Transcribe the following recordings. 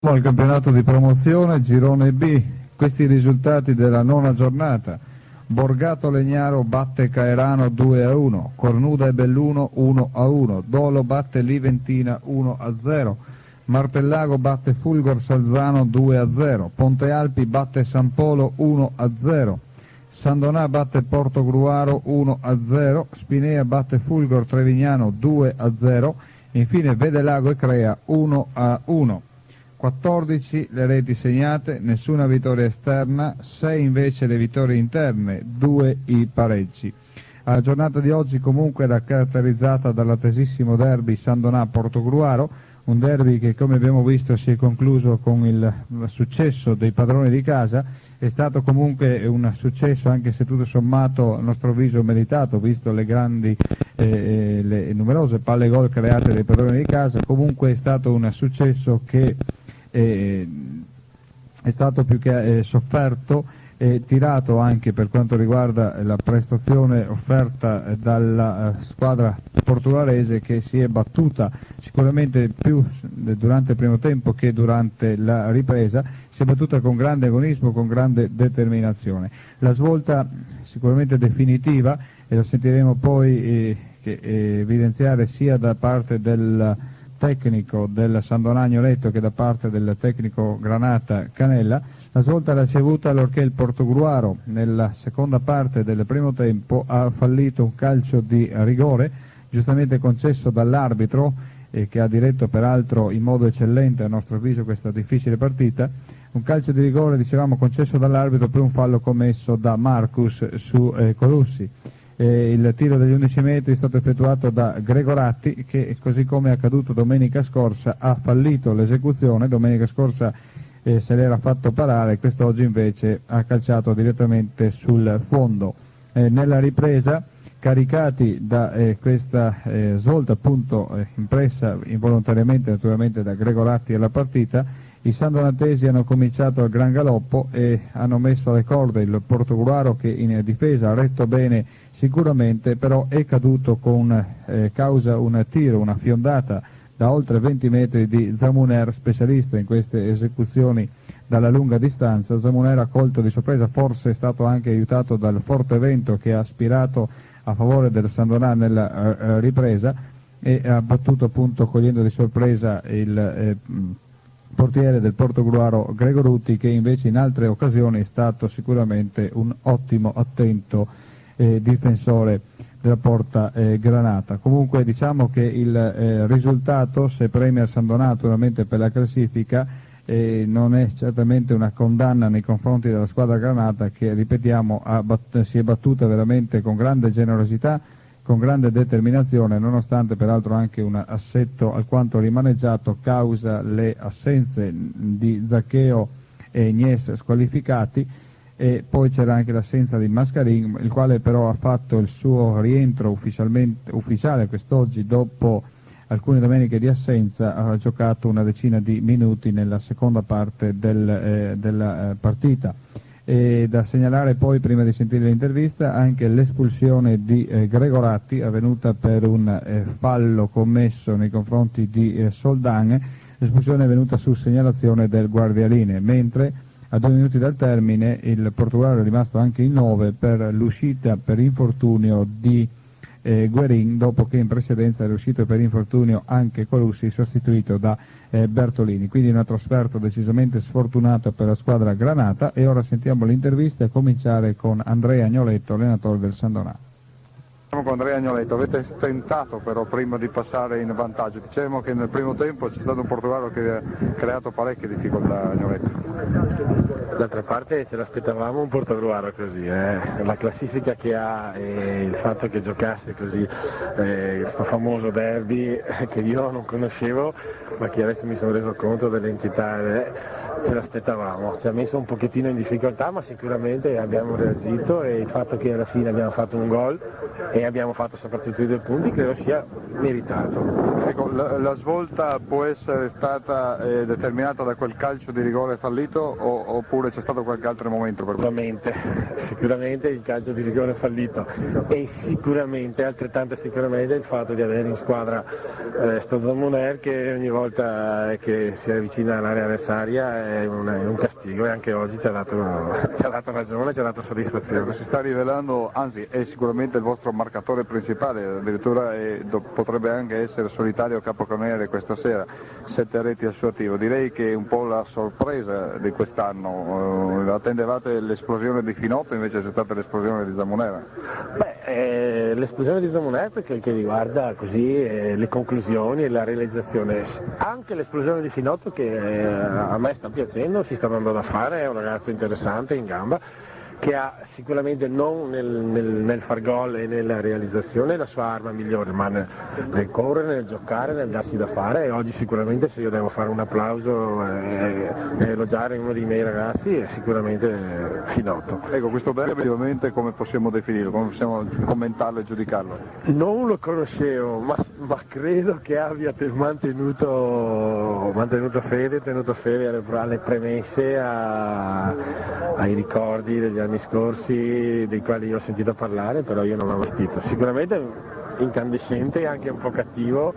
Al campionato di promozione, girone B, questi i risultati della nona giornata. Borgato Legnaro batte Caerano 2-1, Cornuda e Belluno 1-1, Dolo batte Liventina 1-0, Martellago batte Fulgor Salzano 2-0, Ponte Alpi batte San Polo 1-0, San Donà batte Portogruaro 1-0, Spinea batte Fulgor Trevignano 2-0, infine Vedelago e Crea 1-1. 14 le reti segnate, nessuna vittoria esterna, 6 invece le vittorie interne, 2 i pareggi. La giornata di oggi comunque era caratterizzata dall'attesissimo derby San Donà-Portogruaro, un derby che come abbiamo visto si è concluso con il successo dei padroni di casa. È stato comunque un successo, anche se tutto sommato a nostro avviso meritato, visto le grandi le numerose palle gol create dai padroni di casa. Comunque è stato un successo che è stato più che sofferto e tirato anche per quanto riguarda la prestazione offerta dalla squadra portoghese, che si è battuta sicuramente più durante il primo tempo che durante la ripresa, si è battuta con grande agonismo, con grande determinazione. La svolta sicuramente definitiva, e lo sentiremo poi evidenziare sia da parte del tecnico del San Donà Agnoletto che da parte del tecnico Granata Canella. La svolta l'ha ricevuta allorché il Portogruaro nella seconda parte del primo tempo ha fallito un calcio di rigore giustamente concesso dall'arbitro, che ha diretto peraltro in modo eccellente a nostro avviso questa difficile partita. Un calcio di rigore, dicevamo, concesso dall'arbitro per un fallo commesso da Marcus su Colussi. Il tiro degli 11 metri è stato effettuato da Gregoratti, che così come è accaduto domenica scorsa ha fallito l'esecuzione. Domenica scorsa se l'era fatto parare, quest'oggi invece ha calciato direttamente sul fondo. Nella ripresa, caricati da questa svolta appunto impressa involontariamente naturalmente da Gregoratti alla partita, i sandonatesi hanno cominciato al gran galoppo e hanno messo alle corde il Portogruaro, che in difesa ha retto bene sicuramente, però è caduto con causa un tiro, una fiondata da oltre 20 metri di Zamuner, specialista in queste esecuzioni dalla lunga distanza. Zamuner ha colto di sorpresa, forse è stato anche aiutato dal forte vento che ha aspirato a favore del San Donà nella ripresa, e ha battuto appunto cogliendo di sorpresa il portiere del Portogruaro Gregorutti, che invece in altre occasioni è stato sicuramente un ottimo, attento difensore della porta granata. Comunque diciamo che il risultato, se premia San Donà naturalmente per la classifica, non è certamente una condanna nei confronti della squadra granata, che ripetiamo si è battuta veramente con grande generosità, con grande determinazione, nonostante peraltro anche un assetto alquanto rimaneggiato causa le assenze di Zaccheo e Gnes squalificati, e poi c'era anche l'assenza di Mascarin, il quale però ha fatto il suo rientro ufficiale quest'oggi dopo alcune domeniche di assenza. Ha giocato una decina di minuti nella seconda parte della partita. E da segnalare poi, prima di sentire l'intervista, anche l'espulsione di Gregoratti, avvenuta per un fallo commesso nei confronti di Soldan. L'espulsione è venuta su segnalazione del guardialine, mentre a 2 minuti dal termine il Portogallo è rimasto anche in 9 per l'uscita per infortunio di Guerin, dopo che in precedenza era uscito per infortunio anche Colussi, sostituito da Bertolini. Quindi una trasferta decisamente sfortunata per la squadra granata. E ora sentiamo l'intervista, a cominciare con Andrea Agnoletto, allenatore del San Donà. Con Andrea Agnoletto, avete stentato però prima di passare in vantaggio. Dicevamo che nel primo tempo c'è stato un Portogallo che ha creato parecchie difficoltà, Agnoletto. D'altra parte ce l'aspettavamo un Portogruaro così, la classifica che ha e il fatto che giocasse così questo famoso derby che io non conoscevo, ma che adesso mi sono reso conto dell'entità ce l'aspettavamo, ci ha messo un pochettino in difficoltà, ma sicuramente abbiamo reagito, e il fatto che alla fine abbiamo fatto un gol e abbiamo fatto soprattutto i 2 punti credo sia meritato. Ecco, la svolta può essere stata determinata da quel calcio di rigore fallito oppure c'è stato qualche altro momento per Sicuramente il calcio di rigore fallito, e sicuramente, altrettanto sicuramente, il fatto di avere in squadra sto Zamuner, che ogni volta che si avvicina all'area avversaria è un castigo, e anche oggi ci ha dato ragione, ci ha dato soddisfazione. Si sta rivelando, anzi è sicuramente il vostro marcatore principale, addirittura potrebbe anche essere solitario capocannoniere questa sera, 7 reti al suo attivo. Direi che è un po' la sorpresa di quest'anno, attendevate l'esplosione di Finotto, invece c'è stata l'esplosione di Zamunera. L'esplosione di Zamuner per quel che riguarda così le conclusioni e la realizzazione, anche l'esplosione di Finotto, che a me sta piacendo, si sta dando da fare, è un ragazzo interessante, in gamba, che ha sicuramente non nel far gol e nella realizzazione la sua arma migliore, ma nel correre, nel giocare, nel darsi da fare, e oggi sicuramente, se io devo fare un applauso e elogiare uno dei miei ragazzi, è sicuramente Finotto. Ecco, questo derby ovviamente come possiamo definirlo, come possiamo commentarlo e giudicarlo? Non lo conoscevo, ma credo che abbia tenuto fede alle premesse, ai ricordi degli anni scorsi dei quali io ho sentito parlare, però io non l'ho vestito. Sicuramente incandescente e anche un po' cattivo,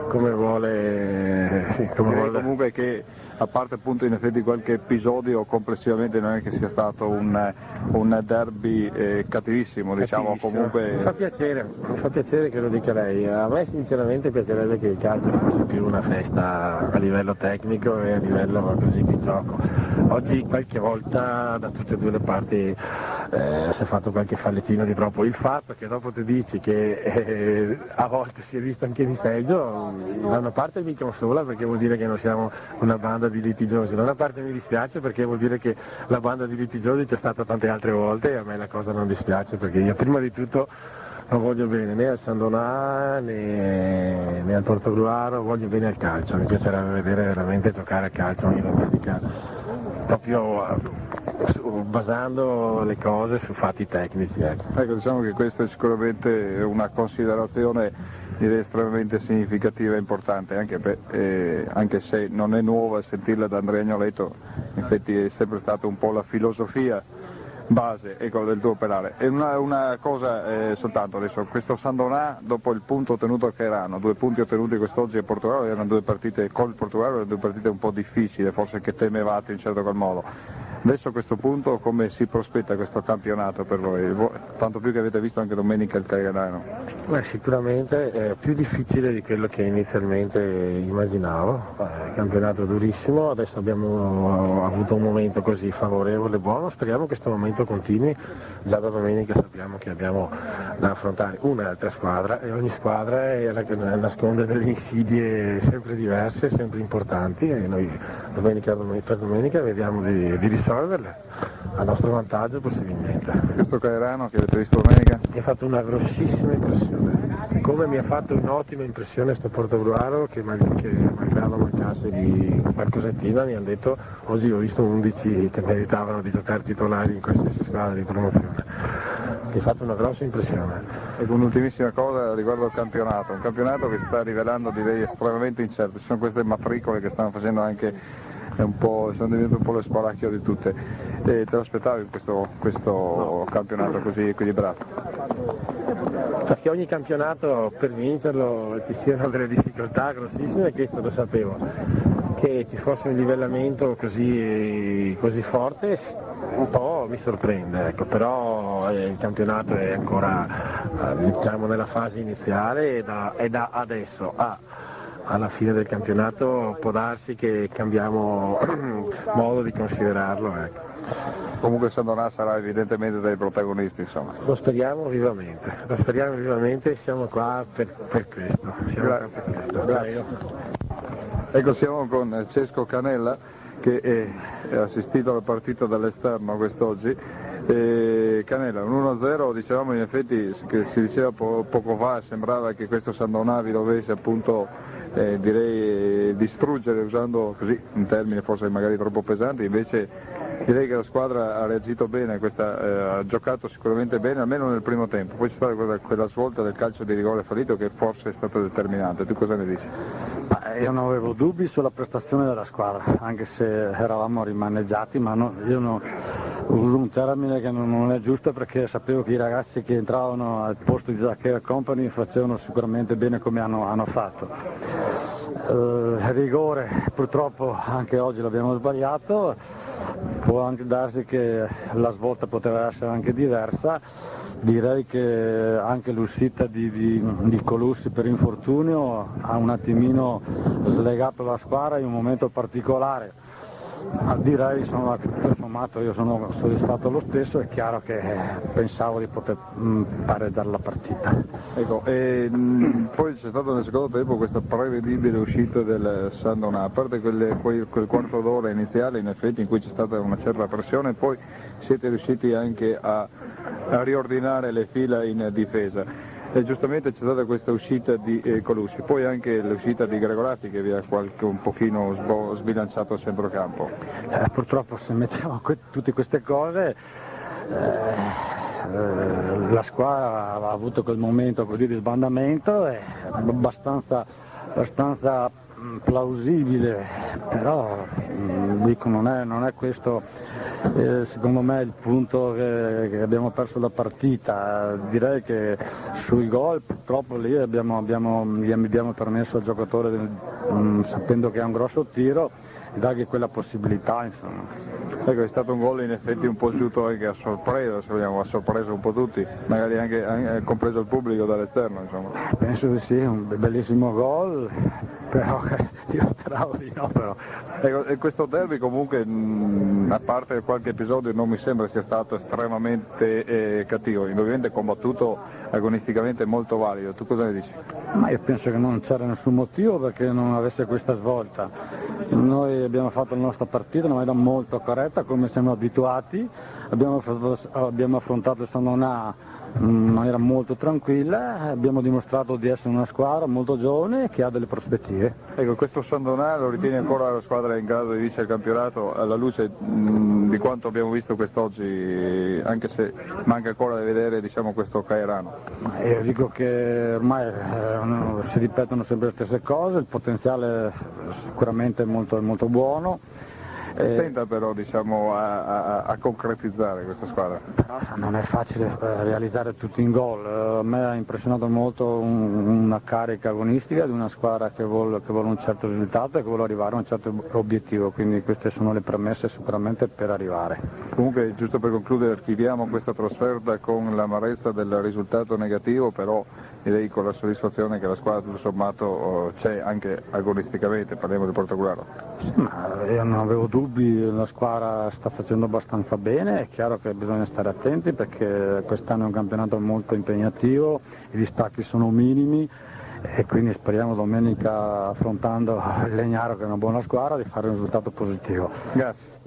come vuole. Comunque che, a parte appunto in effetti qualche episodio, complessivamente non è che sia stato un derby cattivissimo, diciamo. Comunque. Mi fa piacere che lo dica lei. A me sinceramente piacerebbe che il calcio fosse più una festa a livello tecnico e a livello così di gioco. Oggi qualche volta da tutte e 2 le parti si è fatto qualche fallettino di troppo. Il fatto che dopo ti dici che a volte si è visto anche di peggio, da una parte mi consola, perché vuol dire che non siamo una banda di litigiosi, da una parte mi dispiace perché vuol dire che la banda di litigiosi c'è stata tante altre volte, e a me la cosa non dispiace, perché io prima di tutto non voglio bene né al San Donà né al Portogruaro, voglio bene al calcio, mi piacerebbe vedere veramente giocare a calcio ogni domenica, proprio basando le cose su fatti tecnici. Ecco, diciamo che questa è sicuramente una considerazione, direi, estremamente significativa e importante, anche se non è nuova sentirla da Andrea Agnoletto, infatti è sempre stata un po' la filosofia base, ecco, del tuo operare. E una cosa soltanto adesso, questo San Donà, dopo il punto ottenuto a Cairano, 2 punti ottenuti quest'oggi a Portogallo, erano 2 partite col Portogallo, erano 2 partite un po' difficili, forse che temevate in certo qual modo. Adesso a questo punto come si prospetta questo campionato per voi? Tanto più che avete visto anche domenica il Cairano. Sicuramente è più difficile di quello che inizialmente immaginavo, campionato durissimo, adesso abbiamo avuto un momento così favorevole, buono, speriamo che questo momento continui. Già da domenica sappiamo che abbiamo da affrontare una e altra squadra, e ogni squadra nasconde delle insidie sempre diverse, sempre importanti, e noi domenica per domenica vediamo di risolverle a nostro vantaggio possibilmente. Questo Cairano che avete visto domenica? Mi ha fatto una grossissima impressione, come mi ha fatto un'ottima impressione sto Portogruaro, che malgrado mancasse di qualcosettina, mi hanno detto oggi ho visto 11 che meritavano di giocare titolari in qualsiasi squadra di promozione. Mi ha fatto una grossa impressione. E un'ultimissima cosa riguardo al campionato, un campionato che si sta rivelando, direi, estremamente incerto, ci sono queste matricole che stanno facendo anche sono diventate un po' lo spalacchio di tutte. Te lo aspettavi questo campionato così equilibrato? Perché ogni campionato, per vincerlo, ci siano delle difficoltà grossissime, questo lo sapevo. Che ci fosse un livellamento così forte un po' mi sorprende, ecco. Però il campionato è ancora diciamo nella fase iniziale, e da adesso alla fine del campionato può darsi che cambiamo modo di considerarlo. Ecco. Comunque San Donà sarà evidentemente dai protagonisti, insomma. Lo speriamo vivamente, siamo qua per questo. Grazie. Ecco, siamo con Cesco Canella, che è assistito alla partita dall'esterno quest'oggi, Canella, un 1-0, dicevamo in effetti che si diceva poco fa, sembrava che questo Sandonavi dovesse appunto direi distruggere, usando così un termine forse magari troppo pesante, invece direi che la squadra ha reagito bene, ha giocato sicuramente bene, almeno nel primo tempo, poi c'è stata quella svolta del calcio di rigore fallito che forse è stata determinante, tu cosa ne dici? Io non avevo dubbi sulla prestazione della squadra, anche se eravamo rimaneggiati, ma io uso un termine che non è giusto perché sapevo che i ragazzi che entravano al posto di Zacchera Company facevano sicuramente bene come hanno fatto. Rigore purtroppo anche oggi l'abbiamo sbagliato, può anche darsi che la svolta poteva essere anche diversa. Direi che anche l'uscita di Colussi per infortunio ha un attimino slegato la squadra in un momento particolare, ma direi insomma, che tutto sommato io sono soddisfatto lo stesso, è chiaro che pensavo di poter pareggiare la partita. Ecco, poi c'è stato nel secondo tempo questa prevedibile uscita del Sandona, a parte quel quarto d'ora iniziale in effetti in cui c'è stata una certa pressione, poi siete riusciti anche a riordinare le fila in difesa. E giustamente c'è stata questa uscita di Colussi, poi anche l'uscita di Gregorati che vi ha un pochino sbilanciato il centrocampo. Purtroppo se mettiamo tutte queste cose la squadra ha avuto quel momento così di sbandamento, è abbastanza plausibile, però dico, non è questo secondo me il punto che abbiamo perso la partita. Direi che sul gol purtroppo lì gli abbiamo permesso al giocatore, sapendo che ha un grosso tiro, di dargli quella possibilità, insomma. Ecco, è stato un gol in effetti un po' giusto anche a sorpresa, se vogliamo, ha sorpreso un po' tutti, magari anche compreso il pubblico dall'esterno, insomma. Penso di sì, un bellissimo gol, però io speravo di no, però. Ecco, e questo derby comunque, a parte qualche episodio, non mi sembra sia stato estremamente cattivo, ovviamente combattuto agonisticamente molto valido, tu cosa ne dici? Ma io penso che non c'era nessun motivo perché non avesse questa svolta. Noi abbiamo fatto la nostra partita, ma era molto corretta come siamo abituati, abbiamo affrontato il Sandonà in maniera molto tranquilla, abbiamo dimostrato di essere una squadra molto giovane che ha delle prospettive. Ecco, questo Sandonà lo ritieni ancora la squadra in grado di vincere il campionato alla luce di quanto abbiamo visto quest'oggi, anche se manca ancora da vedere, diciamo, questo Caerano? Io dico che ormai si ripetono sempre le stesse cose, il potenziale è sicuramente molto, molto buono. Stenta però, diciamo, a concretizzare questa squadra. Però non è facile realizzare tutto in gol. A me ha impressionato molto una carica agonistica di una squadra che vuole un certo risultato e che vuole arrivare a un certo obiettivo, quindi queste sono le premesse sicuramente per arrivare. Comunque, giusto per concludere, archiviamo questa trasferta con l'amarezza del risultato negativo, però direi con la soddisfazione che la squadra tutto sommato c'è anche agonisticamente, parliamo di Portogruaro. Ma io non avevo dubbi, la squadra sta facendo abbastanza bene, è chiaro che bisogna stare attenti perché quest'anno è un campionato molto impegnativo, i distacchi sono minimi e quindi speriamo domenica, affrontando il Legnaro che è una buona squadra, di fare un risultato positivo. Grazie.